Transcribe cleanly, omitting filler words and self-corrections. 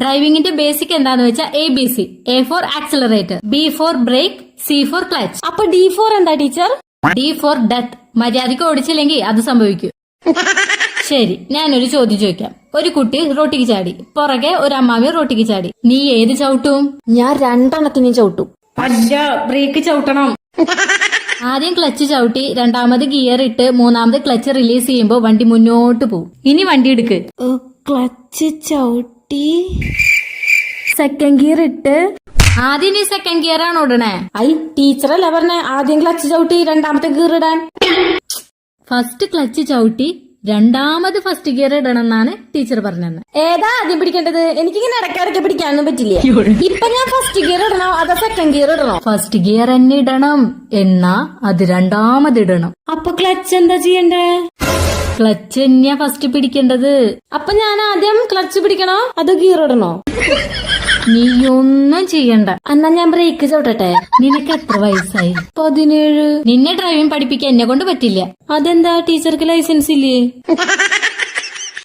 ഡ്രൈവിംഗിന്റെ basic എന്താന്ന് വെച്ചാൽ ABC. A for accelerator, B for brake, C for clutch. അപ്പൊ D4 എന്താ ടീച്ചർ? D for death. മര്യാദയ്ക്ക് ഓടിച്ചില്ലെങ്കിൽ അത് സംഭവിക്കും. ശരി, ഞാനൊരു ചോദ്യം ചോദിക്കാം. ഒരു കുട്ടി റോട്ടിക്ക് ചാടി, പുറകെ ഒരു അമ്മാവി റോട്ടിക്ക് ചാടി. നീ ഏത് ചവിട്ടും? ഞാൻ 2 ചവിട്ടും. അല്ല, ബ്രേക്ക് ചവിട്ടണം. ആദ്യം ക്ലച്ച് ചവിട്ടി, രണ്ടാമത് ഗിയർ ഇട്ട്, മൂന്നാമത് ക്ലച്ച് റിലീസ് ചെയ്യുമ്പോ വണ്ടി മുന്നോട്ട് പോകും. ഇനി വണ്ടി എടുക്ക്. ക്ലച്ച് ചവിട്ടി സെക്കൻഡ് ഗിയർ ഇട്ട്. ആദ്യം നീ സെക്കൻഡ് ഗിയർ ആണ് ഓടണേ. ടീച്ചറല്ലേ പറഞ്ഞേ ആദ്യം ക്ലച്ച് ചവിട്ടി രണ്ടാമത്തെ ഗിയർ ഇടാൻ? ഫസ്റ്റ് ക്ലച്ച് ചവിട്ടി രണ്ടാമത് ഫസ്റ്റ് ഗിയർ ഇടണം എന്നാണ് ടീച്ചർ പറഞ്ഞത്. ഏതാ ആദ്യം പിടിക്കേണ്ടത്? എനിക്കിങ്ങനെ ഇടയ്ക്കിടയ്ക്ക് പിടിക്കാനൊന്നും പറ്റില്ല. ഇപ്പൊ ഞാൻ ഫസ്റ്റ് ഗിയർ ഇടണോ അതോ സെക്കൻഡ് ഗിയർ ഇടണോ? ഫസ്റ്റ് ഗിയർ തന്നെ ഇടണം, എന്നാ അത് രണ്ടാമത് ഇടണം. അപ്പൊ ക്ലച്ച് എന്താ ചെയ്യണ്ടേ? ക്ലച്ച് തന്നെയാ ഫസ്റ്റ് പിടിക്കേണ്ടത്. അപ്പൊ ഞാൻ ആദ്യം ക്ലച്ച് പിടിക്കണോ അതോ ഗിയർ ഇടണോ? നീയൊന്നും ചെയ്യണ്ട. എന്നാ ഞാൻ ബ്രേക്ക് ചവിട്ടട്ടെ. നിനക്ക് എത്ര വയസ്സായി? 17. നിന്നെ ഡ്രൈവിംഗ് പഠിപ്പിക്കാൻ എന്നെ കൊണ്ട് പറ്റില്ല. അതെന്താ, ടീച്ചർക്ക് ലൈസൻസ് ഇല്ലേ?